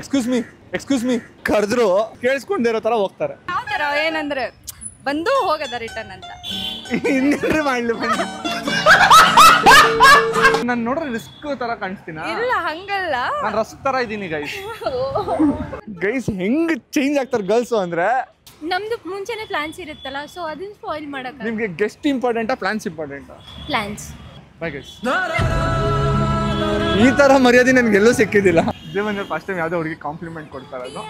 Excuse me ಕರೆದ್ರು ಕೇಳಿಸ್ಕೊಂಡಿರೋ ತರ ಹೋಗ್ತಾರೆ. ಯಾವ ತರ ಏನಂದ್ರೆ ಬಂದು ಹೋಗದ ರಿಟರ್ನ್ ಅಂತ ಇನ್ನೇನ್ರಿ ಮಾಡ್ಲಿ ಬನ್ನಿ. ನಾನು ನೋಡ್ರೆ ರಿಸ್ಕ್ ತರ ಕಾಣಿಸ್ತೀನ? ಇಲ್ಲ ಹಂಗಲ್ಲ, ನಾನು ರಸ್ಕ್ ತರ ಇದ್ದೀನಿ ಗೈಸ್ ಹೆಂಗ್ ಚೇಂಜ್ ಆಗ್ತಾರೆ ಗರ್ಲ್ಸ್ ಅಂದ್ರೆ ನಮ್ದು ಮುಂಚೆನೆ ಪ್ಲಾನ್ಸ್ ಇರುತ್ತಲ್ಲ, ಸೊ ಅದನ್ನ ಸ್ಪಾಯಿಲ್ ಮಾಡಕ. ನಿಮ್ಗೆ ಗೆಸ್ಟ್ ಇಂಪಾರ್ಟೆಂಟಾ ಪ್ಲಾನ್ಸ್ ಇಂಪಾರ್ಟೆಂಟಾ? ಪ್ಲಾನ್ಸ್. ಬೈ ಗೈಸ್, ಈ ತರ ಮರ್ಯಾದೆ ನನ್ಗೆ ಎಲ್ಲೂ ಸಿಕ್ಕಿದಿಲ್ಲ. ಜೀವನ ಫಸ್ಟ್ ಟೈಮ್ ಯಾವ್ದೋ ಹುಡುಗಿ ಕಾಂಪ್ಲಿಮೆಂಟ್ ಕೊಡ್ತಾರೆ ಅದು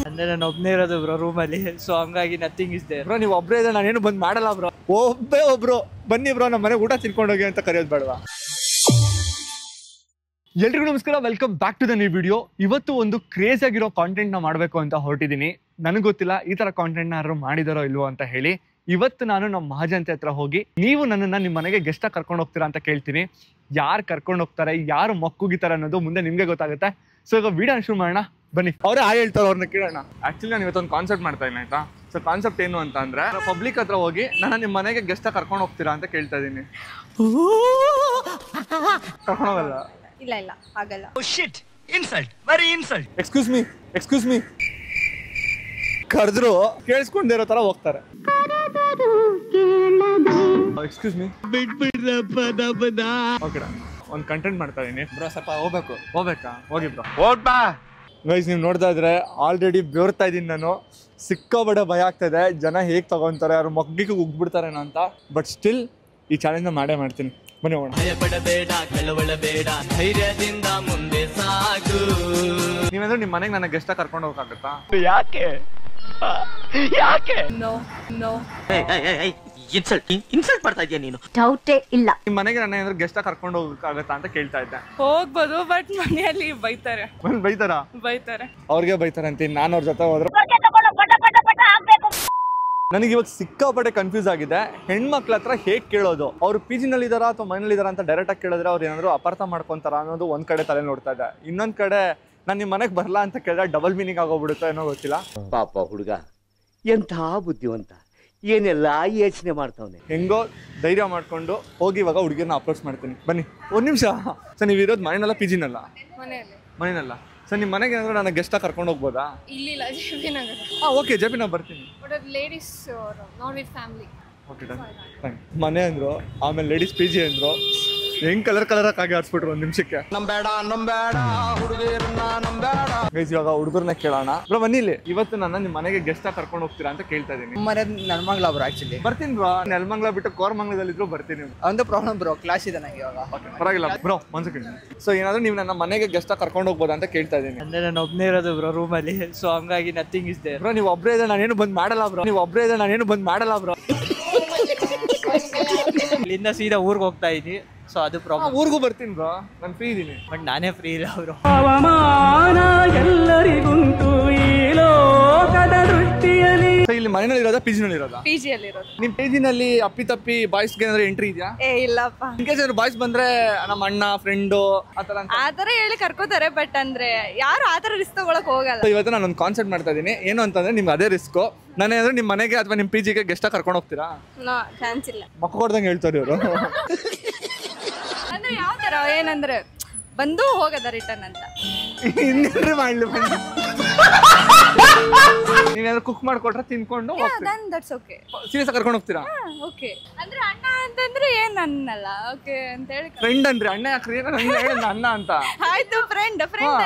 ಅಂದ್ರೆ ನಾನು ಒಬ್ನೇ ಇರೋದು ಬ್ರೋ ರೂಮಲ್ಲಿ, ಸೊ ಹಂಗಾಗಿ ನಥಿಂಗ್ ಇಸ್ ದೇರ್. ಬ್ರೋ ನೀವು ಒಬ್ಬರೇ ಇದ್ರೆ ನಾನೇನು ಬಂದ್ ಮಾಡಲ್ಲ ಬ್ರೋ. ಒಬ್ರು ಬನ್ನಿ ಬ್ರೋ ನಮ್ಮ ಮನೆಗೆ ಊಟ ತಿನ್ಕೊಂಡು ಹೋಗಿ ಅಂತ ಕರೆಯೋದು ಬೇಡವಾ? ಎಲ್ರಿಗೂ ನಮಸ್ಕಾರ, welcome back to the new video. ಇವತ್ತು ಒಂದು ಕ್ರೇಜ್ ಆಗಿರೋ ಕಾಂಟೆಂಟ್ ನ ಮಾಡಬೇಕು ಅಂತ ಹೊರಟಿದ್ದೀನಿ. ನನಗೆ ಗೊತ್ತಿಲ್ಲ ಈ ತರ ಕಾಂಟೆಂಟ್ ನ ಯಾರು ಮಾಡಿದಾರೋ ಇಲ್ವೋ ಅಂತ ಹೇಳಿ. ಇವತ್ತು ನಾನು ನಮ್ಮ ಮಹಾಜನತೆ ಹತ್ರ ಹೋಗಿ ನೀವು ನನ್ನನ್ನು ನಿಮ್ಮ ಮನೆಗೆ ಗೆಸ್ಟ್ ಆಗಿ ಕರ್ಕೊಂಡು ಹೋಗ್ತೀರಾ ಅಂತ ಕೇಳ್ತೀನಿ. ಯಾರು ಕರ್ಕೊಂಡು ಹೋಗ್ತಾರೆ, ಯಾರು ಮಕ್ಕುಗಿತಾರೆ ಅನ್ನೋದು ಮುಂದೆ ನಿಮ್ಗೆ ಗೊತ್ತಾಗುತ್ತೆ. ಸೊ ಈಗ ವಿಡಿಯೋ ಶುರು ಮಾಡೋಣ ಬನ್ನಿ. ಅವರೇ ಹೇಳ್ತಾರೆ, ಅವ್ರನ್ನ ಕೇಳೋಣ. ಆಕ್ಚುಲಿ ನಾನು ಇವತ್ತೊಂದು ಕಾನ್ಸೆಪ್ಟ್ ಮಾಡ್ತಾ ಇದ್ದೀನಿ ಆಯ್ತಾ. ಸೊ ಕಾನ್ಸೆಪ್ಟ್ ಏನು ಅಂತ ಅಂದ್ರೆ, ಪಬ್ಲಿಕ್ ಹತ್ರ ಹೋಗಿ ನನ್ನ ನಿಮ್ಮ ಮನೆಗೆ ಗೆಸ್ಟ್ ಆಗಿ ಕರ್ಕೊಂಡು ಹೋಗ್ತೀರಾ ಅಂತ ಕೇಳ್ತಾ ಇದ್ದೀನಿ. ಕರ್ಕೊಂಡು ಹೋಗಲ್ಲ? ಇಲ್ಲ ಇಲ್ಲ ಆಗಲ್ಲ. ಎಕ್ಸ್ಕ್ಯೂಸ್ ಮೀ ಕರೆದ್ರು ಕೇಳಿಸ್ಕೊಂಡಿರೋ ತರ ಹೋಗ್ತಾರೆ. ಎಕ್ಸ್ಕ್ಯೂಸ್ ಮೀ ಓಕೆ, ಒಂದು ಕಂಟೆಂಟ್ ಮಾಡ್ತಾ ಇದೀನಿ ಬ್ರೋ, ಸ್ವಲ್ಪ ಹೋಗ್ಬೇಕಾ? ಹೋಗಿ ಬ್ರೋ, ಹೋಗ್ಬಾ. ಗೈಸ್ ನೀವು ನೋಡ್ತಾ ಇದ್ರೆ ಆಲ್ರೆಡಿ ಬೆವರ್ತಾ ಇದೀನಿ ನಾನು. ಸಿಕ್ಕಾಬಡೆ ಭಯ ಆಗ್ತಾ ಇದೆ, ಜನ ಹೇಗೆ ತಗೊಂತಾರೆ, ಅವ್ರ ಮಗ್ಗಿಗೆ ಉಗ್ಬಿಡ್ತಾರೇನೋ ಅಂತ. ಬಟ್ ಸ್ಟಿಲ್ ಈ ಚಾಲೆಂಜ್ ಮಾಡೇ ಮಾಡ್ತೀನಿ. ಬನ್ನಿ ಹೋಗೋಣ. ನೀವೇಂದ್ರೆ ನಿಮ್ಮ ಮನೆಗೆ ನನ್ನ ಗೆಸ್ಟ್ ಕರ್ಕೊಂಡು ಹೋಗಕ್ಕಾಗತ್ತಾ? ಯಾಕೆ ನೋ ನೋ ಇನ್ಸಲ್ಟ್ ಮಾಡ್ತಾ ಇದೀಯ ನೀನು? ಡೌಟೇ ಇಲ್ಲ. ನಿಮ್ಮ ಮನೆಗೆ ನನ್ನ ಏನಾದ್ರು ಗೆಸ್ಟ್ ಕರ್ಕೊಂಡು ಹೋಗಕ್ಕಾಗತ್ತಾ ಅಂತ ಕೇಳ್ತಾ ಇದ್ದೆ. ಹೋಗ್ಬೋದು, ಬಟ್ ಮನೆಯಲ್ಲಿ ಬೈತಾರೆ. ಬೈತಾರೆ ಅವ್ರಿಗೆ ಬೈತಾರೆ ಅಂತೀನಿ. ನಾನು ಅವ್ರ ಜೊತೆ ಹೋದ್ರೆ ನನಗೆ ಇವಾಗ ಸಿಕ್ಕಾಪಟ್ಟೆ ಕನ್ಫ್ಯೂಸ್ ಆಗಿದೆ. ಹೆಣ್ಮಕ್ಳ ಹತ್ರ ಹೇಗೆ ಕೇಳೋದು? ಅವ್ರು ಪಿ ಜಿನಲ್ಲಿ ಇದಾರಾ ಅಥವಾ ಮನೇಲಿ ಇದಾರಾ ಅಂತ ಡೈರೆಕ್ಟ್ ಆಗಿ ಕೇಳಿದ್ರೆ ಅವ್ರು ಏನಾದ್ರು ಅಪಾರ್ಥ ಮಾಡ್ಕೊಂತಾರ ಅನ್ನೋದು ಒಂದ್ ಕಡೆ ತಲೆ ನೋಡ್ತಾ ಇದೆ. ಇನ್ನೊಂದ್ ಕಡೆ ನಾನು ನಿಮ್ಮ ಮನೆಗೆ ಬರಲ್ಲ ಅಂತ ಕೇಳಿದ್ರೆ ಡಬಲ್ ಮೀನಿಂಗ್ ಆಗೋಗ್ಬಿಡುತ್ತೆ ಏನೋ ಗೊತ್ತಿಲ್ಲ. ಪಾಪ ಹುಡುಗ ಎಂಥ ಬುದ್ಧಿವಂತ, ಏನೆಲ್ಲ ಯೋಚನೆ ಮಾಡ್ತಾವನೆ. ಹೆಂಗೋ ಧೈರ್ಯ ಮಾಡ್ಕೊಂಡು ಹೋಗಿ ಇವಾಗ ಹುಡುಗಿಯನ್ನ ಅಪ್ರೋಚ್ ಮಾಡ್ತೀನಿ. ಬನ್ನಿ ಒಂದ್ ನಿಮಿಷ. ಸರ್ ನೀವು ಇರೋದು ಮನೆಯಲ್ಲ ಪಿ ಜಿನಲ್ಲ? ಮನೆಯಲ್ಲ. ಸರ್ ನಿಮ್ಮ ಮನೆಗೆ ಏನಾದ್ರು ನನ್ನ ಗೆಸ್ಟ್ ಕರ್ಕೊಂಡು ಹೋಗ್ಬೋದಾ? ಇಲ್ಲ J P. Nagar. Okay J P. Nagar ಬರ್ತೀನಿ. Ladies not with family. Okay done. ಮನೆ ಅಂದ್ರು, ಆಮೇಲೆ ಲೇಡೀಸ್ ಪಿ ಜಿ ಅಂದ್ರು, ಹೆಂಗ್ ಕಲರ್ ಆಗಿ ಆಡ್ಸ್ಬಿಟ್ರು ಒಂದ್ ನಿಮಿಷಕ್ಕೆ. ಗೈಸ್ ಇವಾಗ ಹುಡುಗರನ್ನ ಕೇಳೋಣ. ಬ್ರೋ ಬನ್ನಿ ಇಲ್ಲಿ. ಇವತ್ತು ನನ್ನ ನಿಮ್ಮ ಮನೆಗೆ ಗೆಸ್ಟ್ ಆಗಿ ಕರ್ಕೊಂಡು ಹೋಗ್ತೀರಾ ಅಂತ ಕೇಳ್ತಾ ಇದೀನಿ. ಮನೆ ನೆಲಮಂಗಲ ಬ್ರೋ. ಆಕ್ಚುಲಿ ಬರ್ತೀನಿ ಬ್ರೋ. ನೆಲಮಂಗಲ ಬಿಟ್ಟು ಕೋರಮಂಗಲದಲ್ಲಿ ಇದ್ರು ಬರ್ತೀನಿ. ಒಂದು ಪ್ರಾಬ್ಲಮ್ ಬ್ರೋ, ಕ್ಲಾಸ್ ಇದೆ ನನಗೆ ಇವಾಗ. ಪರವಾಗಿಲ್ಲ ಬ್ರೋ, ಒಂದ್ ಸೆಕೆಂಡ್. ಸೊ ಏನಾದ್ರು ನೀವು ನನ್ನ ಮನೆಗೆ ಗೆಸ್ಟ್ ಆಗಿ ಕರ್ಕೊಂಡು ಹೋಗ್ಬೋದಾ ಅಂತ ಕೇಳ್ತಾ ಇದೀನಿ. ಅಂದ್ರೆ ನಾನು ಒಬ್ನೇ ಇರೋದು ಬ್ರೋ ರೂಮಲ್ಲಿ, ಸೊ ಹಂಗಾಗಿ ನಥಿಂಗ್ ಇಸ್ ದೇರ್. ಬ್ರೋ ನೀವು ಒಬ್ಬರೇ ಇದ್ರೆ ನಾನೇನು ಬಂದ್ ಮಾಡಲ್ಲ ಬ್ರೋ. ಇಲ್ಲಿಂದ ಸೀದಾ ಊರಿಗೆ ಹೋಗ್ತಾ ಇದೀನಿ, ಸೊ ಅದು ಪ್ರಾಬ್ಲಮ್. ಊರಿಗೂ ಬರ್ತೀನಿ ಬ್ರೋ, ನಾನು ಫ್ರೀ ಇದೀನಿ. ಬಟ್ ನಾನೇ ಫ್ರೀ ಇಲ್ಲ ಬ್ರೋ. ಇಲ್ಲಿ ಮನೆಯಲ್ಲಿ ಇರೋದಾ ಪಿ ಜಿನಲ್ಲಿ ಇರೋದಾ? ಪಿ ಜಿಯಲ್ಲಿ ಇರೋದು. ನಿಮ್ ಪಿ ಜಿನಲ್ಲಿ ಅಪ್ಪಿ ತಪ್ಪಿ ಬಾಯ್ಸ್ಗೆ ಏನಾದ್ರು ಎಂಟ್ರಿ ಇದೆಯಾ? ಇಲ್ಲಪ್ಪ. ಇನ್ಕೇಸ್ ಏನಾದ್ರು ಬಾಯ್ಸ್ ಬಂದ್ರೆ ನಮ್ಮ ಅಣ್ಣ ಫ್ರೆಂಡು ಆತರ ಹೇಳಿ ಕರ್ಕೋತಾರೆ, ಬಟ್ ಅಂದ್ರೆ ಯಾರು ಆತರ ರಿಸ್ಕ್ ತಗೊಳಕ್ ಹೋಗಲ್ಲ. ಇವತ್ತು ನಾನು ಒಂದು ಕಾನ್ಸೆಪ್ಟ್ ಮಾಡ್ತಾ ಇದೀನಿ. ಏನು ಅಂತಂದ್ರೆ ನಿಮ್ಗೆ ಅದೇ ರಿಸ್ಕ್. ನಾನು ಏನಾದ್ರು ನಿಮ್ಮ ಮನೆಗೆ ಅಥವಾ ನಿಮ್ಮ ಪಿ ಜಿಗೆ ಗೆಸ್ಟ್ ಕರ್ಕೊಂಡು ಹೋಗ್ತೀರಾ? ಚಾನ್ಸ್ ಇಲ್ಲ. ಮಕ್ಕ ಕೊಡ್ದಂಗೆ ಹೇಳ್ತಾರೆ ಇವರು. ಅಂದ್ರೆ ಯಾವ ತರ ಏನಂದ್ರೆ ಬಂದು ಹೋಗದ ರಿಟರ್ನ್ ಅಂತ. ಇನ್ನೇನ್ರಿ ಮಾಡ್ಲಿ ಬನ್ನಿ. ನೀವೇನಾದ್ರು ಕುಕ್ ಮಾಡ್ಕೊಟ್ರೆ ತಿನ್ಕೊಂಡು ದಟ್ಸ್ ಓಕೆ. ಸೀರಿಯಸ್ ಕರ್ಕೊಂಡು ಹೋಗ್ತೀರಾ? ಓಕೆ. ಅಂದ್ರೆ ಅಣ್ಣ ಅಂತಂದ್ರೆ ಏನ್ ಅನ್ನಲ್ಲ. ಓಕೆ ಅಂತ ಹೇಳಿ ಫ್ರೆಂಡ್ ಅಂದ್ರೆ ಅಣ್ಣ ಯಾಕ್ರಿ? ಅಣ್ಣ ಅಂತ ಆಯ್ತು. ಫ್ರೆಂಡ್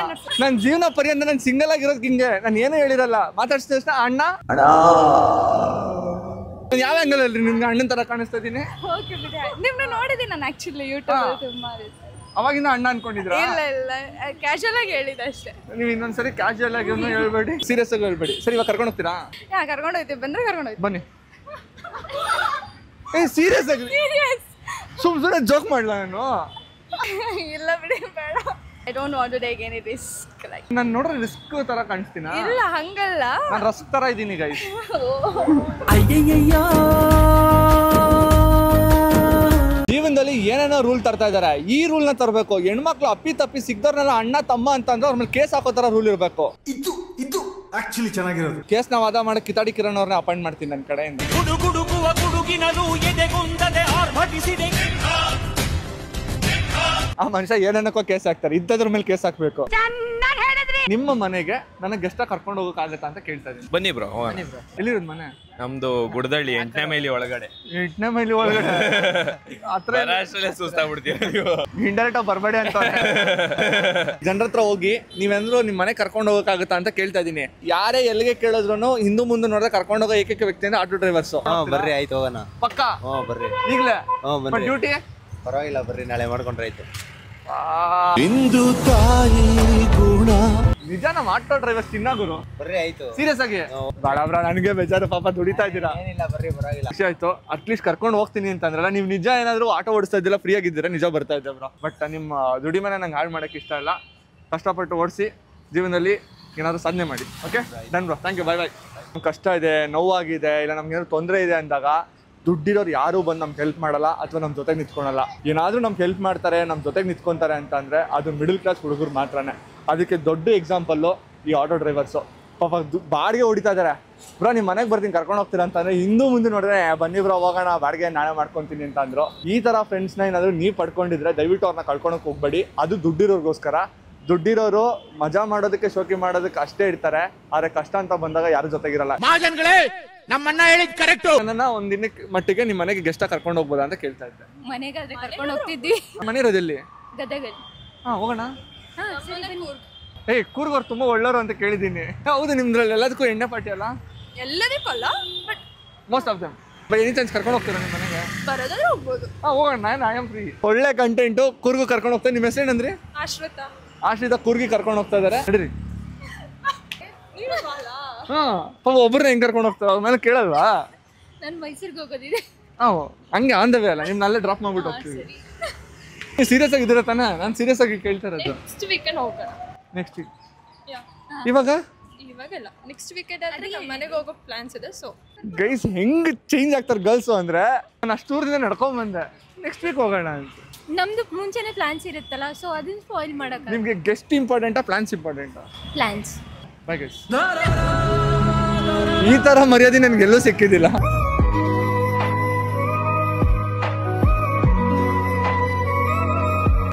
ನನ್ನ ಜೀವನ ಪರ್ಯಂತ ನಾನು ಸಿಂಗಲ್ ಆಗಿರೋದು ಹಿಂಗೆ. ನಾನು ಏನೂ ಹೇಳಿರಲ್ಲ, ಮಾತಾಡ್ಸಿದ ತಕ್ಷಣ ಅಣ್ಣ. ಯಾವ ಆಂಗಲ್ ಅಲ್ರಿ ನಿಮ್ಗೆ ಅಣ್ಣನ ತರ ಕಾಣಿಸ್ತಾ ಇದೀನಿ? ಓಕೆ ಬಿಡಿ. ನಿಮ್ನ ನೋಡಿದೀನಿ ನಾನು ಆಕ್ಚುಲಿ ಯೂಟ್ಯೂಬ್ ತುಂಬಾ. ಅವಾಗಿಂದ ಅಣ್ಣ ಅನ್ಕೊಂಡಿದ್ರ? ಇಲ್ಲ ಕ್ಯಾಶುಯಲ್ ಆಗಿ ಹೇಳಿದೆ ಅಷ್ಟೇ. ನೀವು ಇನ್ನೊಂದ್ಸರಿ ಕ್ಯಾಶುಯಲ್ ಆಗಿ ಹೇಳ್ಬೇಡಿ, ಸೀರಿಯಸ್ ಆಗಿ ಹೇಳ್ಬೇಡಿ. ಸರಿ ಇವಾಗ ಕರ್ಕೊಂಡು ಹೋಗ್ತೀರಾ? ಕರ್ಕೊಂಡು ಹೋಗ್ತೀವಿ, ಬಂದ್ರೆ ಕರ್ಕೊಂಡು ಹೋಗ್ತೀವಿ. ಬನ್ನಿ. ಸೀರಿಯಸ್ ಆಗಿ ಸುಮ್ಮನೆ ಜೋಕ್ ಮಾಡ್ಲಾ ನಾನು? ಇಲ್ಲ ಬಿಡಿ, ಬೇಡ. I don't want to take any risk. ನಾನು ನೋಡ್ರೆ ರಿಸ್ಕ್ ತರ ಕಾಣಿಸ್ತೀನ? ಇಲ್ಲ ಹಂಗಲ್ಲ, ನಾನು ರಸ್ಕ್ ತರ ಇದ್ದೀನಿ ಗೈಸ್. ಜೀವನದಲ್ಲಿ ಏನೇನೋ ರೂಲ್ ತರ್ತಾ ಇದಾರೆ. ಈ ರೂಲ್ ನ ತರಬೇಕು. ಹೆಣ್ಮಕ್ಳು ಅಪ್ಪಿ ತಪ್ಪಿ ಸಿಗ್ದವ್ರನ್ನೆಲ್ಲ ಅಣ್ಣ ತಮ್ಮ ಅಂತಂದ್ರೆ ಅವ್ರ ಮೇಲೆ ಕೇಸ್ ಹಾಕೋ ತರ ರೂಲ್ ಇರಬೇಕು. ಇದು ಆಕ್ಚುಲಿ ಚೆನ್ನಾಗಿರೋದು. ಕೇಸ್ ನ ವಾದ ಮಾಡಿ ಕಿತಾಡಿ ಕಿರಣ್ ಅವ್ರನ್ನ ಅಪಾಯಿಂಟ್ ಮಾಡ್ತೀನಿ ನನ್ನ ಕಡೆಯಿಂದ. ಆ ಮನುಷ್ಯ ಏನನ್ನಕ್ಕೋ ಕೇಸ್ ಹಾಕ್ತಾರೆ, ಇದ್ದದ್ರ ಮೇಲೆ ಕೇಸ್ ಹಾಕ್ಬೇಕು. ನಿಮ್ಮ ಮನೆಗೆ ನನಗೆ ಗೆಸ್ಟ್ ಕರ್ಕೊಂಡು ಹೋಗಕ್ಕಾಗತ್ತಾ ಅಂತ ಕೇಳ್ತಾ ಇದೀನಿ. ಬನ್ನಿ ಬ್ರೋ. ಎಲ್ಲಿರೋದು ಮನೆ? ನಮ್ದು ಗುಡದಳ್ಳಿ 8ನೇ ಮೈಲಿ ಒಳಗಡೆ. 8ನೇ ಮೈಲಿ ಒಳಗಡೆ ಹತ್ರ ಸುಸ್ತಾಗ್ಬಿಡ್ತೀವಿ. ಇಂಡೈರೆಕ್ಟ್ ಆಗಿ ಬರಬೇಡಿ ಅಂತ ಜನರ ಹತ್ರ ಹೋಗಿ ನೀವೆಂದ್ರು ನಿಮ್ ಮನೆ ಕರ್ಕೊಂಡು ಹೋಗಕ್ಕಾಗತ್ತಾ ಅಂತ ಕೇಳ್ತಾ ಇದೀನಿ. ಯಾರೇ ಎಲ್ಲಿಗೆ ಕೇಳಿದ್ರು ಹಿಂದೂ ಮುಂದೆ ನೋಡಿದ್ರೆ ಕರ್ಕೊಂಡು ಹೋಗೋ ಏಕೈಕ ವ್ಯಕ್ತಿ ಅಂದ್ರೆ ಆಟೋ ಡ್ರೈವರ್ಸ್. ಬರ್ರಿ ಆಯ್ತು ಹೋಗೋಣ. ಪಕ್ಕ ಬರ್ರಿ ಈಗ್ಲೇ ಬನ್ನಿ. ಡ್ಯೂಟಿ ಪರವಾಗಿಲ್ಲ ಬರ್ರಿ, ನಾಳೆ ಮಾಡ್ಕೊಂಡ್ರೆ ಆಯ್ತು. ನಿಜ ನಮ್ಮ ಆಟೋ ಡ್ರೈವರ್ಸ್ ತಿನ್ನಾಗುರು. ಬರ್ರಿ ಆಯ್ತು. ಸೀರಿಯಸ್ ಆಗಿ ಬೇಡ ನನಗೆ ಬೇಜಾರು, ಪಾಪ ದುಡಿತಾ ಇದ್ದೀರಾ. ಏನಿಲ್ಲ ಬರ್ರಿ, ಪರವಾಗಿಲ್ಲ. ಖುಷಿ ಆಯ್ತು. ಅಟ್ಲೀಸ್ಟ್ ಕರ್ಕೊಂಡು ಹೋಗ್ತೀನಿ ಅಂತಂದ್ರಲ್ಲ, ನೀವು ನಿಜ ಏನಾದ್ರು ಆಟೋ ಓಡಿಸ್ತಾ ಇದ್ದಿಲ್ಲ, ಫ್ರೀ ಆಗಿದ್ದೀರಾ, ನಿಜ ಬರ್ತಾ ಇದ್ದೆ ಬ್ರೋ. ಬಟ್ ನಿಮ್ಮ ದುಡಿಮೆನ ನಂಗೆ ಹಾಳು ಮಾಡಕ್ಕೆ ಇಷ್ಟ ಇಲ್ಲ. ಕಷ್ಟಪಟ್ಟು ಓಡಿಸಿ ಜೀವನದಲ್ಲಿ ಏನಾದ್ರು ಸಾಧನೆ ಮಾಡಿ. Okay done bro, thank you, bye bye. ನಮ್ಗೆ ಕಷ್ಟ ಇದೆ, ನೋವಾಗಿದೆ, ಇಲ್ಲ ನಮ್ಗೆ ಏನಾದ್ರು ತೊಂದರೆ ಇದೆ ಅಂದಾಗ ದುಡ್ಡಿರೋರು ಯಾರು ಬಂದು ನಮ್ಗೆ ಹೆಲ್ಪ್ ಮಾಡಲ್ಲ ಅಥವಾ ನಮ್ಮ ಜೊತೆಗೆ ನಿಂತ್ಕೊಳಲ್ಲ. ಏನಾದರೂ ನಮ್ಗೆ ಹೆಲ್ಪ್ ಮಾಡ್ತಾರೆ, ನಮ್ಮ ಜೊತೆಗೆ ನಿಂತ್ಕೊತಾರೆ ಅಂತ ಅಂದರೆ ಅದು ಮಿಡಲ್ ಕ್ಲಾಸ್ ಹುಡುಗರು ಮಾತ್ರನೇ. ಅದಕ್ಕೆ ದೊಡ್ಡ ಎಕ್ಸಾಂಪಲ್ಲು ಈ ಆಟೋ ಡ್ರೈವರ್ಸು. ಪಾಪ ಬಾಡಿಗೆ ಹೊಡಿತಾ ಇದ್ದಾರೆ. ಬ್ರೋ ನಿಮ್ಮ ಮನೆಗೆ ಬರ್ತೀನಿ ಕರ್ಕೊಂಡು ಹೋಗ್ತೀರಾ ಅಂತಂದರೆ ಹಿಂದೂ ಮುಂದೆ ನೋಡಿದ್ರೆ ಬನ್ನಿ ಬ್ರೋ ಹೋಗೋಣ, ಬಾಡಿಗೆ ನಾನೇ ಮಾಡ್ಕೊತೀನಿ ಅಂತ ಅಂದರು. ಈ ಥರ ಫ್ರೆಂಡ್ಸ್ನ ಏನಾದರೂ ನೀವು ಪಡ್ಕೊಂಡಿದ್ರೆ ದಯವಿಟ್ಟು ಅವ್ರನ್ನ ಕಳ್ಕೊಳಕ್ಕೆ ಹೋಗ್ಬೇಡಿ. ಅದು ದುಡ್ಡಿರೋರ್ಗೋಸ್ಕರ. ದುಡ್ಡಿರೋರು ಮಜಾ ಮಾಡೋದಕ್ಕೆ, ಶೋಕಿ ಮಾಡೋದಕ್ಕೆ ಅಷ್ಟೇ ಇರ್ತಾರೆ, ಆದರೆ ಕಷ್ಟ ಅಂತ ಬಂದಾಗ ಯಾರ ಜೊತೆಗಿರಲ್ಲ. ನಮ್ಮನ್ನ ಹೇಳಿದ್ ಕರೆಕ್ಟ್. ನನ್ನ ಒಂದಿನಕ್ಕೆ ಮಟ್ಟಿಗೆ ನಿಮ್ಮ ಮನೆಗೆ ಗೆಸ್ಟ್ ಕರ್ಕೊಂಡು ಹೋಗ್ಬೋದಾ ಅಂತ ಕೇಳ್ತಾ ಇದ್ದೆ. ಮನೆಗಾದ್ರೆ ಕರ್ಕೊಂಡು ಹೋಗ್ತಿದ್ವಿ. ಮನೆ ಇರೋದೆಲ್ಲಿ? ಗದಗಲ್ಲಿ. ಹೋಗೋಣ. ಕೂರ್ಗೋರು ತುಂಬಾ ಒಳ್ಳೆಯವರು ಅಂತ ಕೇಳಿದ್ದೀನಿ. ಹೌದು, ನಿಮ್ದ್ರಲ್ಲಿ ಎಲ್ಲದಕ್ಕೂ ಎಣ್ಣೆ ಪಾಟಿ ಅಲ್ಲ? ಎಲ್ಲದಕ್ಕಲ್ಲ, but most of them. Any chance ಕರ್ಕೊಂಡು ಹೋಗ್ತೀರಾ ನಿಮ್ಮ ಮನೆಗೆ? ಬರೋದಾದ್ರೆ ಹೋಗ್ಬೋದು. ಹೋಗೋಣ, ಐ ಆಮ್ ಫ್ರೀ. ಒಳ್ಳೆ ಕಂಟೆಂಟು. ಕೂರ್ಗು ಕರ್ಕೊಂಡು ಹೋಗ್ತಾರೆ. ನಿಮ್ಮ ಹೆಸರು ಏನಂದ್ರಿ? ಆಶ್ರಿತ ಕೂರ್ಗಿ ಕರ್ಕೊಂಡು ಹೋಗ್ತಾ ಇದಾರೆ. ನಡೀರಿ. ಒಬ್ಬರನ್ನ ಹೆಂಗ್ ಕರ್ಕೊಂಡು ಹೋಗ್ತಾರೆ? ಅವ್ರ ಮೇಲೆ ಕೇಳಲ್ವಾ? ನಾನು ಮೈಸೂರಿಗೆ ಹೋಗೋದಿದೆ. ಹಂಗೆ ಆನ್ ದ ವೇ ಅಲ್ಲ, ನಿಮ್ನ ಅಲ್ಲೇ ಡ್ರಾಪ್ ಮಾಡ್ಬಿಟ್ಟು ಹೋಗ್ತೀವಿ. ನೀವು ಸೀರಿಯಸ್ ಆಗಿದ್ದೀರಾ ತಾನೆ? ನಾನು ಸೀರಿಯಸ್ ಆಗಿ ಕೇಳ್ತಾ ಇರೋದು. ನೆಕ್ಸ್ಟ್ ವೀಕೆಂಡ್ ಹೋಗೋಣ. Next week? ಇವಾಗಲ್ಲ, ನೆಕ್ಸ್ಟ್ ವೀಕೆಂಡ್ ಆದ್ರೆ ನಮ್ಮ ಮನೆಗೆ ಹೋಗೋ ಪ್ಲಾನ್ಸ್ ಇದೆ. ಸೊ ಗೈಸ್ ಹೆಂಗ್ ಚೇಂಜ್ ಆಗ್ತಾರೆ ಗರ್ಲ್ಸು ಅಂದ್ರೆ, ನಾನು ಅಷ್ಟು ದೂರದಿಂದ ನಡ್ಕೊಂಡ್ ಬಂದೆ. ನೆಕ್ಸ್ಟ್ ವೀಕ್ ಹೋಗೋಣ ಅಂತ. ನಮ್ದು ಮುಂಚೆನೆ ಪ್ಲಾನ್ಸ್ ಇರುತ್ತಲ್ಲ, ಸೊ ಅದನ್ನ ಸ್ಪಾಯಿಲ್ ಮಾಡಕ. ನಿಮ್ಗೆ ಗೆಸ್ಟ್ ಇಂಪಾರ್ಟೆಂಟಾ ಪ್ಲಾನ್ಸ್ ಇಂಪಾರ್ಟೆಂಟಾ? ಪ್ಲಾನ್ಸ್. Bye guys. ಈ ತರ ಮರ್ಯಾದೆ ನನ್ಗೆಲ್ಲೂ ಸಿಕ್ಕಿದಿಲ್ಲ.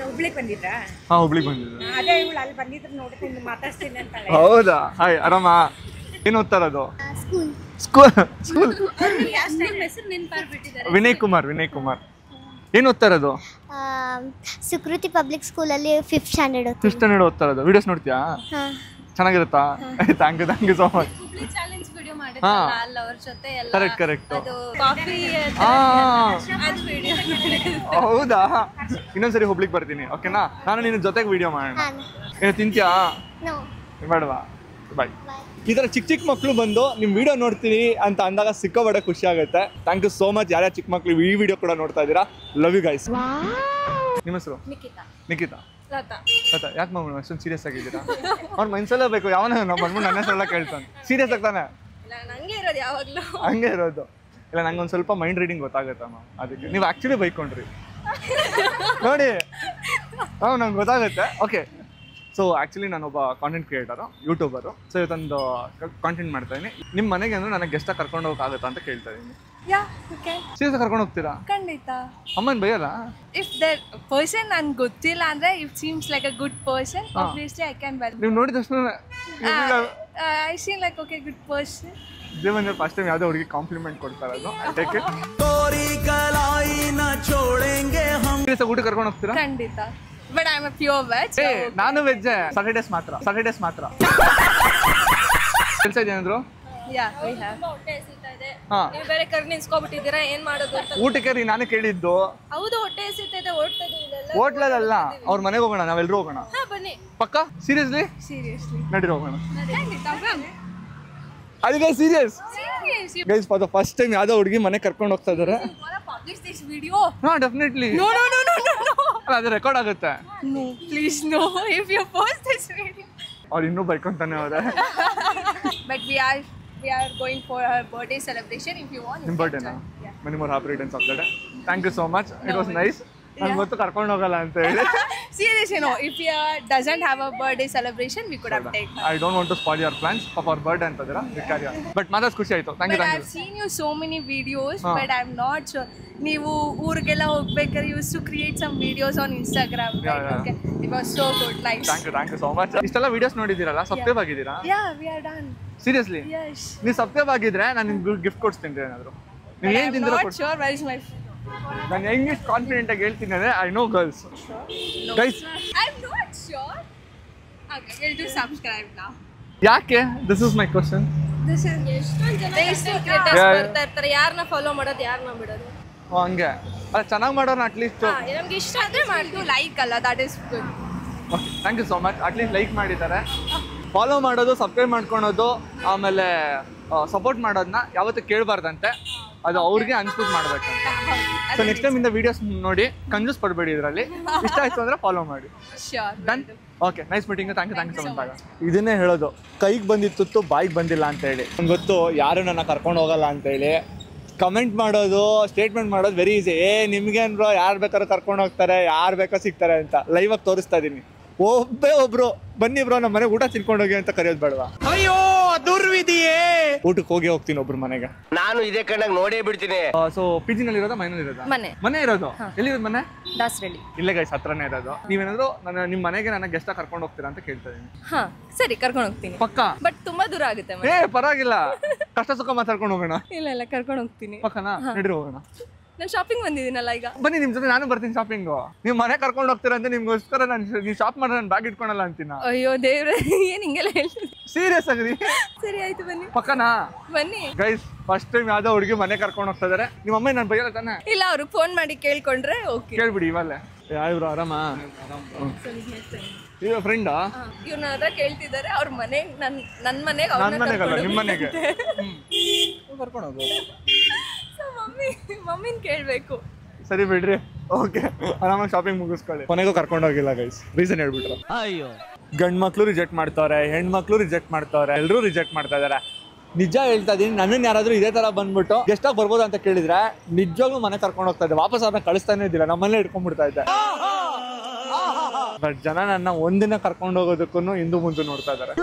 ಹುಬ್ಳಿಗೆ ಬಂದಿದ್ರಾ? ಹುಬ್ಳಿಗೆ ಬಂದಿದ್ದೆ. ಅದೇ ಇವಳು ಅಲ್ಲಿ ಬಂದಿದ್ರು ನೋಡ್ತೀನಿ, ಮಾತಾಡ್ತೀನಿ ಅಂತಾಳೆ. ಹೌದಾ? ಹಾಯ್, ಆರಾಮ? ಏನ್ ಓದ್ತಾ ಇರೋದು? ಸ್ಕೂಲ್. ಹೆಸರು ನೆನಪಾಗ್ಬಿಟ್ಟಿದ್ದಾರೆ. ವಿನಯ್ ಕುಮಾರ್. ಏನ್ ಓದ್ತಾ ಇರೋದು? ಸುಕೃತಿ ಪಬ್ಲಿಕ್ ಸ್ಕೂಲಲ್ಲಿ 5th ಸ್ಟ್ಯಾಂಡರ್ಡ್ ಓದ್ತಾ ಇರೋದು. ವಿಡಿಯೋಸ್ ನೋಡ್ತೀಯಾ? ಚೆನ್ನಾಗಿರುತ್ತಾ? Thank you so much. Hubli challenge video ಮಾಡಿದ್ರಲ್ಲ, ಅಲ್ಲ ಅವ್ರ ಜೊತೆ ಎಲ್ಲ. ಕರೆಕ್ಟ್. ಅದು ಕಾಫಿ ಅದು ವಿಡಿಯೋ. ಹೌದಾ? ಇನ್ನೊಂದ್ಸರಿ ಹುಬ್ಳಿಗೆ ಬರ್ತೀನಿ, ಓಕೆನಾ? ನಾನು ನಿನ್ನ ಜೊತೆಗೆ ವಿಡಿಯೋ ಮಾಡೋಣ. ಏನು ತಿಂತ್ಯಾ? ಬೇಡವಾ? ಬಾಯ್. ಈ ಥರ ಚಿಕ್ಕ ಮಕ್ಕಳು ಬಂದು ನಿಮ್ಮ ವಿಡಿಯೋ ನೋಡ್ತೀನಿ ಅಂತ ಅಂದಾಗ ಸಿಕ್ಕಾಬಡೆ ಖುಷಿ ಆಗುತ್ತೆ. Thank you so much. ಯಾರ್ಯಾರು ಚಿಕ್ಕ ಮಕ್ಕಳು ಈ ವಿಡಿಯೋ ಕೂಡ ನೋಡ್ತಾ ಇದ್ದೀರಾ, ಲವ್ ಯು ಗೈಸ್. ನಿಮ್ಮ ಹೆಸರು? ನಿಖಿತಾ. ಲತಾ. ಯಾಕೆ ಮಮ್ಮ ಅಷ್ಟೊಂದು ಸೀರಿಯಸ್ ಆಗಿದ್ದೀರಾ? ಅವ್ರ ಮನ್ಸಲ್ಲೇ ಬೇಕು. ಯಾವನ ನಾವು ಬಂದ್ಬಿಟ್ಟು ನನ್ನ ಹೆಸರೆಲ್ಲ ಕೇಳ್ತಾನೆ. ಸೀರಿಯಸ್ ಆಗ್ತಾನೆ? ಹಂಗೆ ಇರೋದು. ಇಲ್ಲ, ನಂಗೆ ಒಂದು ಸ್ವಲ್ಪ ಮೈಂಡ್ ರೀಡಿಂಗ್ ಗೊತ್ತಾಗುತ್ತೆ ಮ್ಯಾಮ್, ಅದಕ್ಕೆ. ನೀವು ಆ್ಯಕ್ಚುಲಿ ಬೈಕೊಂಡ್ರಿ ನೋಡಿ. ನಂಗೆ ಗೊತ್ತಾಗುತ್ತೆ. ಓಕೆ, ಸೊ ಆ್ಯಕ್ಚುಲಿ ನಾನೊಬ್ಬ ಕಾಂಟೆಂಟ್ ಕ್ರಿಯೇಟರು, ಯೂಟ್ಯೂಬರು. ಸೊ ಇವತ್ತೊಂದು ಕಾಂಟೆಂಟ್ ಮಾಡ್ತಾ ಇದ್ದೀನಿ. ನಿಮ್ಮ ಮನೆಗೆ ಅಂದ್ರೆ ನನಗೆ ಗೆಸ್ಟ್ ಕರ್ಕೊಂಡು ಹೋಗೋಕ್ಕಾಗುತ್ತಾ ಅಂತ ಕೇಳ್ತಾ ಇದ್ದೀನಿ. ಸೀರಿಯಸ್ ಕರ್ಕೊಂಡು ಹೋಗ್ತೀರಾ? ಖಂಡಿತ. ಅಮ್ಮನ್ ಬೈಯಲ್ಲ? ಇಫ್ ದಟ್ ಪರ್ಸನ್ ನನ್ಗೆ ಗೊತ್ತಿಲ್ಲ ಅಂದ್ರೆ, if seems like a good person, obviously I can welcome. ನೀವು ನೋಡಿದ ತಕ್ಷಣ I seen like okay good person. ಜೀವನ ಫಸ್ಟ್ ಟೈಮ್ ಯಾವುದೋ ಹುಡುಗಿ ಕಾಂಪ್ಲಿಮೆಂಟ್ ಕೊಡ್ತಾ ಇರೋದು. ಊಟ ಕರ್ಕೊಂಡು ಹೋಗ್ತೀರಾ? ಖಂಡಿತ. But I am a pure veg. ನಾನು ವೆಜ್. ಸಾಟರ್ಡೇಸ್ ಮಾತ್ರ. ಕೆಲಸ ಇದೆಯೇನಾದ್ರು? ಹೊಟ್ಟೆ ಹಸಿತಾ ಇದೆ. ನೀವು ಬೇರೆ ಕರ್ ನಿನ್ಸ್ಕೊಬಿಟ್ಟಿದ್ದೀರಾ, ಏನ್ ಮಾಡೋದು ಅಂತ. ಊಟಕ್ಕೆ ರೀ ನಾನು ಕೇಳಿದ್ದು. ಹೌದು, ಹೊಟ್ಟೆ ಹಸಿತಾ ಇದೆ. ಹೋಟ್ಲಲ್ಲ, ಅವ್ರ ಮನೆಗೆ ಹೋಗೋಣ, ನಾವೆಲ್ಲರೂ ಹೋಗೋಣ. ಬನ್ನಿ. ಪಕ್ಕ? ಸೀರಿಯಸ್ಲಿ ನಡೀರಿ ಹೋಗೋಣ. ಅದಕ್ಕೆ serious guys, for the first time ಯಾವ್ದೋ ಹುಡುಗಿ ಮನೆ ಕರ್ಕೊಂಡು ಹೋಗ್ತಾ ಇದಾರೆ. ಡೆಫಿನೆಟ್ಲಿ. ಅದು ರೆಕಾರ್ಡ್ ಆಗುತ್ತೆ. Please no, if you post this video. ಅವ್ರು ಇನ್ನೂ ಬೈಕೊಂತಾನೆ ಅವರೇ. But we are going for our birthday celebration. If you want. ನಿಮ್ಮ ಬರ್ತ್ಡೇನಾ? Many more happy returns of the day. Thank you so much. It was nice. ನನ್ಗೆ ಗೊತ್ತು ಕರ್ಕೊಂಡು ಹೋಗಲ್ಲ ಅಂತ ಹೇಳಿ. Seriously, no. If he doesn't have a birthday celebration, we could have taken. I don't want to spoil your plans for our birthday ಅಂತಂದಿರಾ ವಿಕಾರಿಯ. But ಮಾತಾಡ್ ಖುಷಿ ಆಯ್ತು. Thank you. But I've seen you so many videos, but I'm not sure. ನೀವು ಊರಿಗೆಲ್ಲ ಹೋಗ್ಬೇಕಾದ್ರೆ you used to create some videos on Instagram. Right? Okay. It was so good. Nice. Thank you so much. ಇಷ್ಟೆಲ್ಲ videos ನೋಡಿದ್ದೀರಲ್ಲ, subscribe ಆಗಿದ್ದೀರಾ? Yeah, we are done. Seriously? Yes. ನೀವು subscribe ಆಗಿದ್ರೆ ನಾನು ನಿಮ್ಗೆ gift ಕೊಡ್ತೀನಿ ಏನಾದ್ರು. ನೀವು ಏನು ತಿಂದಿರೋ I'm not sure where is my ನಾನು ಹೆಂಗಿಷ್ಟು ಕಾನ್ಫಿಡೆಂಟ್ ಆಗಿ ಹೇಳ್ತೀನಿ ಅಂದ್ರೆ I know girls. Guys I'm not sure. Okay, we'll do subscribe now. ಯಾಕೆ? This is my question. This is ಬರ್ತಾರೆ ಯಾರನ್ನ ಫಾಲೋ ಮಾಡೋದು ಯಾರನ್ನ ಬಿಡೋದು. ಹಂಗೆ ಅಲ್ಲ, ಚೆನ್ನಾಗಿ ಮಾಡೋಣ ಅಟ್ಲೀಸ್ಟ್. ನಮ್ಗೆ ಇಷ್ಟ ಆದ್ರೆ ಮಾಡ್ತೀವಿ, ಲೈಕ್ ಅಲ್ಲ, that is good. Okay, thank you so much. At least like ಮಾಡಿದ್ದಾರೆ. ಫಾಲೋ ಮಾಡೋದು, ಸಬ್ಸ್ಕ್ರೈಬ್ ಮಾಡ್ಕೊಳೋದು, ಆಮೇಲೆ ಸಪೋರ್ಟ್ ಮಾಡೋದನ್ನ ಯಾವತ್ತೂ ಕೇಳಬಾರ್ದಂತೆ. ಅದು ಅವ್ರಿಗೆ ಅನ್ಸ್ಬಿಟ್ಟು ಮಾಡ್ಬೇಕಂತ. ಸೊ ನೆಕ್ಸ್ಟ್ ಟೈಮ್ ಇಂದ ವಿಡಿಯೋಸ್ ನೋಡಿ ಕನ್ಫ್ಯೂಸ್ ಪಡಬೇಡಿ. ಇದರಲ್ಲಿ ಇಷ್ಟ ಆಯ್ತು ಅಂದ್ರೆ ಫಾಲೋ ಮಾಡಿ. Done. Okay, nice meeting. Thank you so much. ಇದನ್ನೇ ಹೇಳೋದು, ಕೈಗೆ ಬಂದಿತ್ತು ಬಾಯಿಗೆ ಬಂದಿಲ್ಲ ಅಂತ ಹೇಳಿ. ನಂಗೆ ಗೊತ್ತು ಯಾರು ನನ್ನ ಕರ್ಕೊಂಡು ಹೋಗಲ್ಲ ಅಂತ ಹೇಳಿ ಕಮೆಂಟ್ ಮಾಡೋದು, ಸ್ಟೇಟ್ಮೆಂಟ್ ಮಾಡೋದು ವೆರಿ ಈಸಿ. ನಿಮ್ಗೇನು ಬ್ರೋ, ಯಾರು ಬೇಕಾದ್ರೂ ಕರ್ಕೊಂಡು ಹೋಗ್ತಾರೆ, ಯಾರು ಬೇಕೋ ಸಿಗ್ತಾರೆ ಅಂತ ಲೈವ್ ಆಗಿ ತೋರಿಸ್ತಾ ಇದ್ದೀನಿ. ಒಬ್ರು ಬನ್ನಿ ಬ್ರೋ ನಮ್ಮ ಮನೆಗೆ ಊಟ ತಿನ್ಕೊಂಡು ಹೋಗಿ ಅಂತ ಕರೆಯೋದು ಬೇಡವಾ? ಅಯ್ಯೋ ದುರ್ವಿಧಿಯೇ. ಊಟಕ್ಕೆ ಹೋಗ್ತೀನಿ ಒಬ್ರು ಮನೆಗೆ. ನಾನು ಇದೇ ಕಣ್ಣಾಗ ನೋಡೇ ಬಿಡ್ತೀನಿ. ಸೊ ಪಿಜಿ ನಲ್ಲಿ ಇರೋದಾ, ಮನೇಲಿ ಇರೋದಾ? ಮನೆ ಇರೋದು. ಎಲ್ಲಿರೋದು ಮನೆ? ದಾಸರಳ್ಳಿ. ಇಲ್ಲೇ ಗೈಸ್, ಹತ್ರನೇ ಇರೋದು. ನೀವೇನಾದ್ರು ನಿಮ್ಮ ಮನೆಗೆ ನನ್ನ ಗೆಸ್ಟ್ ಕರ್ಕೊಂಡು ಹೋಗ್ತೀರಾ ಅಂತ ಕೇಳ್ತಾ ಇದೀನಿ. ಹಾ ಸರಿ, ಕರ್ಕೊಂಡು ಹೋಗ್ತೀನಿ. ಪಕ್ಕ? ಬಟ್ ತುಂಬಾ ದೂರ ಆಗುತ್ತೆ. ಪರವಾಗಿಲ್ಲ, ಕಷ್ಟ ಸುಖ ಮಾತಾಡ್ಕೊಂಡು ಹೋಗೋಣ. ಇಲ್ಲ ಕರ್ಕೊಂಡು ಹೋಗ್ತೀನಿ. ಪಕ್ಕನಾ? ನಡೀರಿ ಹೋಗೋಣ. ನಾನು ಶಾಪಿಂಗ್ ಬಂದಿದ್ದೀನಲ್ಲ ಈಗ. ಬನ್ನಿ ನಿಮ್ ಜೊತೆ ನಾನು ಬರ್ತೀನಿ ಶಾಪಿಂಗ್. ನೀವು ಮನೆ ಕರ್ಕೊಂಡು ಹೋಗ್ತೀರಾ ಅಂತ ನಿಮ್ಗೋಸ್ಕರ ನೀವು ಶಾಪ್ ಮಾಡಿದ್ರೆ ನಾನು ಬ್ಯಾಗ್ ಇಟ್ಕೊಳಲ್ಲ ಅಂತೀನ. ಅಯ್ಯೋ ದೇವ್ರೆ, ಏನ್ ಹಿಂಗೆಲ್ಲ ಹೇಳ್ತೀನಿ. ಸೀರಿಯಸ್ ಆಗ್ರಿ. ಸರಿ ಆಯ್ತು, ಬನ್ನಿ. ಪಕ್ಕನಾ? ಬನ್ನಿ. ಗೈಸ್, ಫಸ್ಟ್ ಟೈಮ್ ಯಾವ್ದೋ ಹುಡುಗಿ ಮನೆ ಕರ್ಕೊಂಡು ಹೋಗ್ತಾ ಇದಾರೆ. ನಿಮ್ಮ ಅಮ್ಮ ನಾನು ಬೈಯಲ್ಲ ತಾನೆ? ಇಲ್ಲ, ಅವ್ರಿಗೆ ಫೋನ್ ಮಾಡಿ ಕೇಳ್ಕೊಂಡ್ರೆ ಓಕೆ. ಕೇಳ್ಬಿಡಿ ಇವಾಗಲೇ. ಯಾವ್ರು ಆರಾಮ? ಇವ ಫ್ರೆಂಡಾ? ಇವ್ನ ಹತ್ರ ಕೇಳ್ತಿದ್ದಾರೆ. ಅವ್ರ ಮನೆಗೆ ನನ್ನ ಮನೆಗೆ, ನನ್ನ ಮನೆಗಲ್ಲ ನಿಮ್ಮ ಮನೆಗೆ ಕರ್ಕೊಂಡು ಹೋಗು. ಮಮ್ಮಿನ ಕೇಳ್ಬೇಕು. ಸರಿ ಬಿಡ್ರಿ. ಓಕೆ, ಆರಾಮಾಗಿ ಶಾಪಿಂಗ್ ಮುಗಿಸ್ಕೊಳ್ಳಿ. ಕೊನೆಗೂ ಕರ್ಕೊಂಡು ಹೋಗಿಲ್ಲ ಗೈಸ್. ರೀಸನ್ ಹೇಳ್ಬಿಟ್ರು. ಅಯ್ಯೋ, ಗಂಡ್ ಮಕ್ಳು ರಿಜೆಕ್ಟ್ ಮಾಡ್ತಾವ್ರೆ, ಹೆಣ್ಮಕ್ಳು ರಿಜೆಕ್ಟ್ ಮಾಡ್ತಾವ್ರೆ, ಎಲ್ಲರೂ ರಿಜೆಕ್ಟ್ ಮಾಡ್ತಾ ಇದಾರೆ. ನಿಜ ಹೇಳ್ತಾ ಇದೀನಿ, ನನ್ನನ್ನು ಯಾರಾದ್ರೂ ಇದೇ ತರ ಬಂದ್ಬಿಟ್ಟು ಎಷ್ಟಾಗಿ ಬರ್ಬೋದು ಅಂತ ಕೇಳಿದ್ರೆ ನಿಜವಾಗ್ಲೂ ಮನೆ ಕರ್ಕೊಂಡು ಹೋಗ್ತಾ ಇದ್ದೆ. ವಾಪಸ್ ಅವ್ರನ್ನ ಕಳಿಸ್ತಾನೆ ಇದ್ದಿಲ್ಲ, ನಮ್ಮಲ್ಲೇ ಇಟ್ಕೊಂಡ್ಬಿಡ್ತಾ ಇದ್ದೆ. ಬಟ್ ಜನ ನನ್ನ ಒಂದಿನ ಕರ್ಕೊಂಡು ಹೋಗೋದಕ್ಕೂ ಹಿಂದೂ ಮುಂದೆ ನೋಡ್ತಾ ಇದಾರೆ.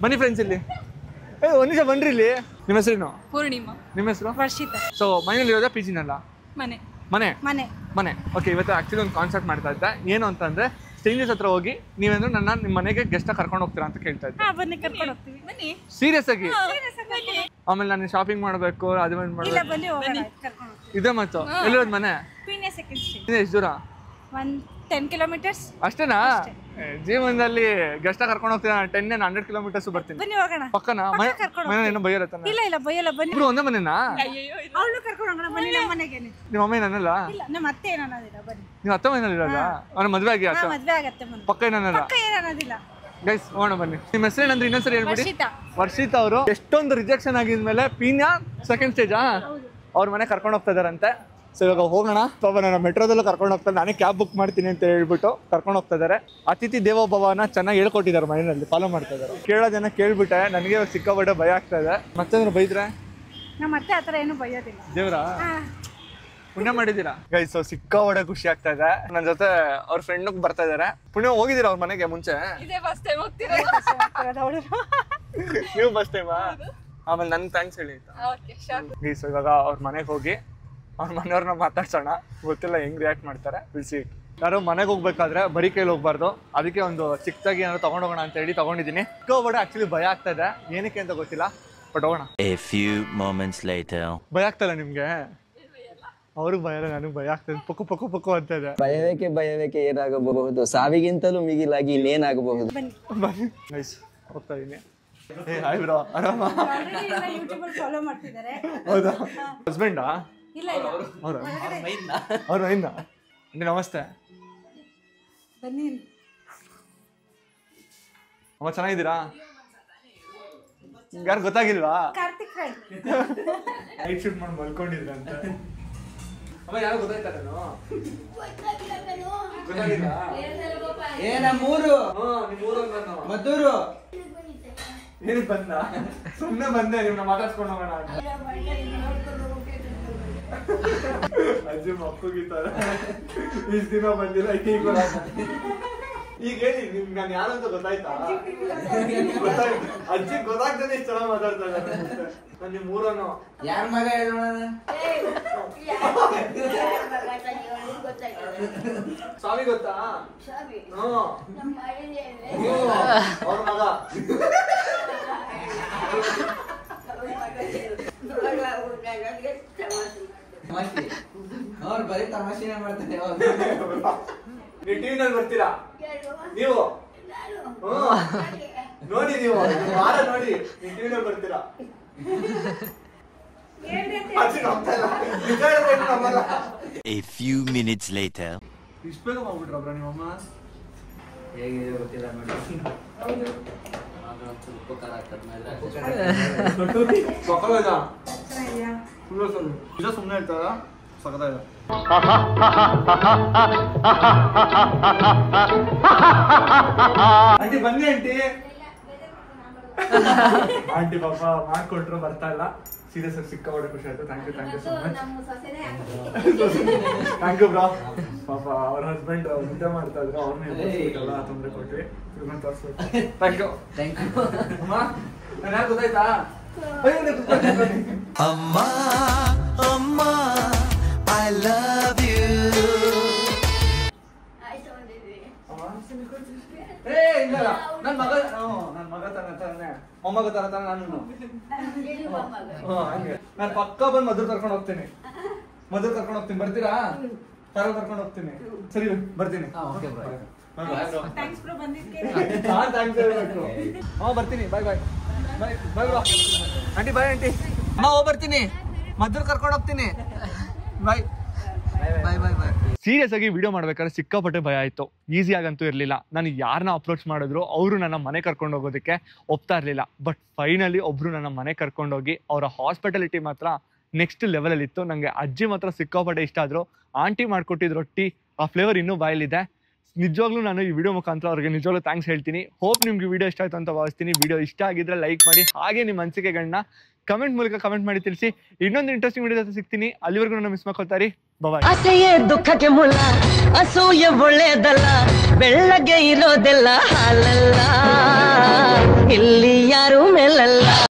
ಬನ್ನಿ ಫ್ರೆಂಡ್ಸ್ ಇಲ್ಲಿ. ಒಂದ್ ನಿಮಿಷ ಬನ್ರಿ ಇಲ್ಲಿ. ನಿಮ್ಮ ಹೆಸರೇನು? ಪೂರ್ಣಿಮಾ. ನಿಮ್ಮ ಹೆಸರು? ವರ್ಷಿತಾ. ಸೊ ಮನೇಲಿ ಇರೋದಾ ಪಿಜಿನಲ್ಲ? ಮನೆ. ಮನೆ ಮನೆ ಮನೆ ಓಕೆ. ಇವತ್ತು ಆಕ್ಚುಲಿ ಒಂದು ಕಾನ್ಸೆಪ್ಟ್ ಮಾಡ್ತಾ ಇದ್ದೆ. ಏನು ಅಂತಂದ್ರೆ, ಸ್ಟ್ರೇಂಜರ್ಸ್ ಹತ್ರ ಹೋಗಿ ನೀವೇಂದ್ರು ನಿಮ್ಮ ಮನೆಗೆ ಗೆಸ್ಟ್ ಕರ್ಕೊಂಡು ಹೋಗ್ತೀರಾ ಅಂತ ಕೇಳ್ತಾ ಇದ್ದೆ. ಬನ್ನಿ, ಕರ್ಕೊಂಡು ಹೋಗ್ತೀವಿ. ಬನ್ನಿ, ಸೀರಿಯಸ್ ಆಗಿ. ಆಮೇಲೆ ನಾನು ಶಾಪಿಂಗ್ ಮಾಡಬೇಕು, ಅದು ಮಾಡಬೇಕು. ಬನ್ನಿ ಹೋಗೋಣ, ಕರ್ಕೊಂಡು ಹೋಗ್ತೀವಿ. ಇದೆ ಮತ್ತು ಎಲ್ಲಿರೋದು ಮನೆ? Peenya second street. ಎಷ್ಟು ದೂರ? 10 kilometers. ಅಷ್ಟೇನಾ? ಜೀವನದಲ್ಲಿ ಗೆಸ್ಟ್ ಕರ್ಕೊಂಡು ಹೋಗ್ತೀರಾ? 100 kilometers ಬರ್ತೀನಿ. ಬನ್ನಿ ಹೋಗೋಣ. ಪಕ್ಕನಾ? ಮನೆ ಏನೋ ಬೈಯರತ್ತಾನ? ಇಲ್ಲ ಬೈಯಲ್ಲ, ಬನ್ನಿ. ಇಬ್ರು ಒಂದೇ ಮನೆನಾ? ಅವಳು ಕರ್ಕೊಂಡು ಹೋಗೋಣ, ಬನ್ನಿ ನಮ್ಮ ಮನೆಗೆ. ನಿಮ್ಮ ಅಮ್ಮ ಏನಲ್ಲ? ಇಲ್ಲ, ನಮ್ಮ ಅತ್ತೆ ಏನನ್ನೋದಿಲ್ಲ, ಬನ್ನಿ. ನೀವು ಅತ್ತ ಮನೇಲಿ ಇರೋದ? ಅವ್ನ ಮದ್ವೆ ಆಗಿ ಅತ್ತ? ಮದ್ವೆ ಆಗತ್ತೆ, ಬನ್ನಿ. ಪಕ್ಕ ಏನನ್ನಲ್ಲ? ಪಕ್ಕ ಏನನ್ನೋದಿಲ್ಲ. ಗೈಸ್ ಹೋಗೋಣ ಬನ್ನಿ. ನಿಮ್ಮ ಹೆಸರು ಏನಂದ್ರೆ ಇನ್ನೊಂದ್ಸರಿ ಹೇಳ್ಬಿಡಿ. ವರ್ಷಿತಾ. ವರ್ಷಿತಾ ಅವರು ಎಷ್ಟೊಂದು ರಿಜೆಕ್ಷನ್ ಆಗಿದ್ಮೇಲೆ ಪೀಣ್ಯ ಸೆಕೆಂಡ್ ಸ್ಟೇಜಾ ಅವ್ರ ಮನೆ ಕರ್ಕೊಂಡು ಹೋಗ್ತಾ ಇದಾರಂತೆ. ಸೊ ಇವಾಗ ಹೋಗೋಣ. ಪಾಪ ನಾನು ಮೆಟ್ರೋದಲ್ಲೂ ಕರ್ಕೊಂಡು ಹೋಗ್ತಾರೆ, ನಾನೇ ಕ್ಯಾಬ್ ಬುಕ್ ಮಾಡ್ತೀನಿ ಅಂತ ಹೇಳ್ಬಿಟ್ಟು ಕರ್ಕೊಂಡು ಹೋಗ್ತಾ ಇದ್ದಾರೆ. ಅತಿಥಿ ದೇವೋಭವನ ಚೆನ್ನಾಗಿ ಹೇಳ್ಕೊಟ್ಟಿದ್ದಾರೆ, ಮನೆಯಲ್ಲಿ ಫಾಲೋ ಮಾಡ್ತಾ ಇದ್ದಾರೆ. ಕೇಳೋದನ್ನ ಕೇಳ್ಬಿಟ್ಟೆ, ನನಗೆ ಸಿಕ್ಕಾಪಟ್ಟೆ ಭಯ ಆಗ್ತಾ ಇದೆ. ಮತ್ತೆ ಬೈದ್ರೆ ನಮ್ಮ ಅತ್ತೆ ಆತರ ಏನು ಬೈಯೋದಿಲ್ಲ. ದೇವ್ರಾ ಪುಣ್ಯ ಮಾಡಿದ್ದೀರಾ ಗೈಸ್. ಸೊ ಸಿಕ್ಕಾಪಟ್ಟೆ ಖುಷಿ ಆಗ್ತಾ ಇದೆ. ನನ್ನ ಜೊತೆ ಅವ್ರ ಫ್ರೆಂಡ್ ಬರ್ತಾ ಇದಾರೆ. ಪುಣ್ಯ ಹೋಗಿದ್ದೀರಾ ಅವ್ರ ಮನೆಗೆ ಮುಂಚೆ? ಇದೇ ಫಸ್ಟ್ ಟೈಮ್ ಹೋಗ್ತೀರಾ? ನೀವು ಫಸ್ಟ್ ಟೈಮಾ? ಆಮೇಲೆ ನನ್ ಥ್ಯಾಂಕ್ಸ್ ಹೇಳಿ. Okay sure. ಗೈಸ್ ಇವಾಗ ಅವ್ರ ಮನೆಗೆ ಹೋಗಿ ಅವ್ರ ಮನೆಯವ್ರನ್ನ ಮಾತಾಡ್ಸೋಣ. ಗೊತ್ತಿಲ್ಲ ಹೆಂಗ್ ರಿಯಾಕ್ಟ್ ಮಾಡ್ತಾರೆ, ಬಿಸಿ. ಯಾರು ಮನೆಗೆ ಹೋಗ್ಬೇಕಾದ್ರೆ ಬರೀ ಕೈಲಿ ಹೋಗ್ಬಾರ್ದು. ಅದಕ್ಕೆ ಒಂದು ಚಿಕ್ಕದಾಗಿ ಏನಾದ್ರು ತಗೊಂಡೋಗೋಣ ಅಂತ ಹೇಳಿ ತಗೊಂಡಿದ್ದೀನಿ. ಸಿಕ್ಕಾಪಟ್ಟೆ ಆಕ್ಚುಲಿ ಭಯ ಆಗ್ತಾ ಇದೆ, ಏನಕ್ಕೆ ಅಂತ ಗೊತ್ತಿಲ್ಲ, ಬಟ್ ಹೋಗೋಣ. ಭಯ ಆಗ್ತಲ್ಲ ನಿಮ್ಗೆ? ಅವ್ರಿಗೆ ಭಯ ಇಲ್ಲ, ನನಗೆ ಭಯ ಆಗ್ತದೆ. ಪಕ್ಕು ಅಂತ ಇದೆ. ಭಯವೇಕೆ ಏನಾಗಬಹುದು, ಸಾವಿಗಿಂತಲೂ ಮಿಗಿಲಾಗಿ ಇನ್ನೇನಾಗಬಹುದು. ಬನ್ನಿ ಗೈಸ್, ಹೋಗ್ತಾ ಇದೀನಿ. ಹಾಯ್ ಬ್ರೋ, ಆರಾಮ? ಯೂಟ್ಯೂಬ್ ಅಲ್ಲಿ ಫಾಲೋ ಮಾಡ್ತಿದ್ದಾರೆ. ಹೌದಾ? ಹಸ್ಬೆಂಡಾ? ಇಲ್ಲ ಅವ್ರ ಮೈಂದ. ನಮಸ್ತೆ. ಬನ್ನಿ. ಅಮ್ಮ ಚೆನ್ನಾಗಿದ್ದೀರಾ? ಯಾರು ಗೊತ್ತಾಗಿಲ್ವಾ? ಕಾರ್ತಿಕ್ ಫ್ರೆಂಡ್. ನೈಟ್ ಶೂಟ್ ಮಾಡಿ ಮಲ್ಕೊಂಡಿದ್ರಂತ. ಅಮ್ಮ ಯಾರು ಗೊತ್ತಾಯ್ತಾರೇನು? ಗೊತ್ತಾಗಿಲ್ಲ? ನಮ್ಮೂರು ನಿಮ್ಮೂರು ಮದ್ದೂರು. ಏನಕ್ಕೆ ಬಂದ? ಸುಮ್ಮನೆ ಬಂದೆ, ನಿಮ್ನ ಮಾತಾಡ್ಸ್ಕೊಂಡು ಹೋಗೋಣ ಅಂತ. ಅಜ್ಜಿ ಮಕ್ಕಳಿದ್ದಾರೆ ಇಷ್ಟು ದಿನ ಬಂದಿಲ್ಲ ಈಗ ಹೇಳಿ ನಿಮ್ಗೆ ನಾನು ಯಾರಂತ ಗೊತ್ತಾಯ್ತಾ? ಅಜ್ಜಿ ಗೊತ್ತಾಗ್ತಾನೆ ಇಷ್ಟು ಚೆನ್ನಾಗಿ ಮಾತಾಡ್ತಾ ಇದ್ದಾರೆ. ನಾನು ನಿಮ್ ಊರನ್ನು ಯಾರ ಮಗ ಹೇಳೋಣ? ಸ್ವಾಮಿ ಗೊತ್ತಾ? ಅವ್ರ ಮಗ ಅವ್ರು ಬರೀ ತಮಾಷೆನೇ ಮಾಡ್ತಾರೆ. ನೀವು ಟಿವಿನಲ್ಲಿ ಬರ್ತೀರಾ ನೀವು? ನೋಡಿ ನೀವು ವಾರ ನೋಡಿ ನೀವು ಟಿವಿನಲ್ಲಿ ಬರ್ತೀರಾ? A few minutes later. ಇಷ್ಟು ಬೇಗ ಮಾಡ್ಬಿಟ್ರಬ್ರ ನಿಮ್ಮಮ್ಮ? ಹೇಗಿದೆ ಗೊತ್ತಿಲ್ಲ ನೋಡಿ. ಸುಮ್ಮನೆ ಹೇಳ್ತಾರ ಸಕತ್ತಾಗ ಆಂಟಿ ಬನ್ನಿ ಆಂಟಿ. ಆಂಟಿ ಪಾಪ ಮಾಡ್ಕೊಟ್ರು ಬರ್ತಾ ಇಲ್ಲ. ಸೀರಿಯಸ್ ಆಗಿ ಸಿಕ್ಕಾಪಟ್ಟೆ ಖುಷಿ ಆಯ್ತು. Thank you so much. Thank you bro. ಪಾಪ ಅವ್ರ ಹಸ್ಬೆಂಡ್ ಮುದ್ದೆ ಮಾಡ್ತಾ ಇದ್ರು, ಅವ್ರನ್ನೆಲ್ಲ ತೊಂದರೆ ಕೊಟ್ವಿ. ತೋರಿಸ್ಬೇಕು. Thank you. ಅಮ್ಮ ನಾನು ಯಾರು ಗೊತ್ತಾಯ್ತಾ? ಅಮ್ಮ ಅಮ್ಮ I love you. ಇಲ್ಲ ನನ್ ಮಗ ತಾನೆ ಮೊಮ್ಮಗ ತರ ತಾನೆ ನಾನು. ನಾನು ಪಕ್ಕ ಬಂದು ಮಧುರ್ ಕರ್ಕೊಂಡು ಹೋಗ್ತೀನಿ. ಬರ್ತೀರಾ? ಕಾರಲ್ಲಿ ಕರ್ಕೊಂಡು ಹೋಗ್ತೀನಿ. ಸರಿ ಬರ್ತೀನಿ. ಥ್ಯಾಂಕ್ಸ್ ಬ್ರೋ ಬಂದಿದ್ದಕ್ಕೆ. ಥ್ಯಾಂಕ್ಸ್ ಹೇಳ್ಬೇಕು. ಬರ್ತೀನಿ. Bye bye bye bye aunty. Bye aunty. ಅಮ್ಮ ಬರ್ತೀನಿ. ಮಧುರ್ ಕರ್ಕೊಂಡು ಹೋಗ್ತೀನಿ. ಬಾಯ್ ಬಾಯ್ ಬಾಯ್ ಬಾಯ್. ಸೀರಿಯಸ್ ಆಗಿ ವಿಡಿಯೋ ಮಾಡ್ಬೇಕಾದ್ರೆ ಸಿಕ್ಕಾಪಟ್ಟೆ ಭಯ ಆಯ್ತು. ಈಸಿಯಾಗಂತೂ ಇರಲಿಲ್ಲ. ನಾನು ಯಾರನ್ನ ಅಪ್ರೋಚ್ ಮಾಡಿದ್ರು ಅವರು ನನ್ನ ಮನೆ ಕರ್ಕೊಂಡು ಹೋಗೋದಕ್ಕೆ ಒಪ್ತಾ ಇರಲಿಲ್ಲ. ಬಟ್ ಫೈನಲಿ ಒಬ್ರು ನನ್ನ ಮನೆ ಕರ್ಕೊಂಡೋಗಿ ಅವರ ಹಾಸ್ಪಿಟಾಲಿಟಿ ಮಾತ್ರ ನೆಕ್ಸ್ಟ್ ಲೆವೆಲಲ್ಲಿ ಇತ್ತು. ನನಗೆ ಅಜ್ಜಿ ಮಾತ್ರ ಸಿಕ್ಕಾಪಟ್ಟೆ ಇಷ್ಟ ಆದ್ರು. ಆಂಟಿ ಮಾಡ್ಕೊಟ್ಟಿದ್ ರೊಟ್ಟಿ ಆ ಫ್ಲೇವರ್ ಇನ್ನೂ ಬಾಯಲ್ಲಿದೆ. ನಿಜವಾಗ್ಲೂ ನಾನು ಈ ವಿಡಿಯೋ ಮುಖಾಂತರ ಅವ್ರಿಗೆ ನಿಜವಾಗ್ಲೂ ಥ್ಯಾಂಕ್ಸ್ ಹೇಳ್ತೀನಿ. ಹೋಪ್ ನಿಮ್ಗೆ ವಿಡಿಯೋ ಇಷ್ಟ ಆಯ್ತು ಅಂತ ಭಾವಿಸ್ತೀನಿ. ವಿಡಿಯೋ ಇಷ್ಟ ಆಗಿದ್ರೆ ಲೈಕ್ ಮಾಡಿ, ಹಾಗೆ ನಿಮ್ಮ ಅನಿಸಿಕೆಗಳನ್ನ ಕಮೆಂಟ್ ಮೂಲಕ ಕಮೆಂಟ್ ಮಾಡಿ ತಿಳಿಸಿ. ಇನ್ನೊಂದು ಇಂಟ್ರೆಸ್ಟಿಂಗ್ ವಿಡಿಯೋ ಜೊತೆ ಸಿಗ್ತೀನಿ. ಅಲ್ಲಿವರೆಗೂ ನನ್ನ ಮಿಸ್ ಮಾಡ್ಕೊಳ್ತಾರಿ. ಬಾಯ್. ಅಸೆಯೇ ದುಃಖಕ್ಕೆ ಮೂಲ, ಅಸೂಯೆ ಒಳ್ಳೆಯದಲ್ಲ, ಬೆಳ್ಳಗೆ ಇರೋದೆಲ್ಲ ಹಾಲಲ್ಲ. ಇಲ್ಲಿ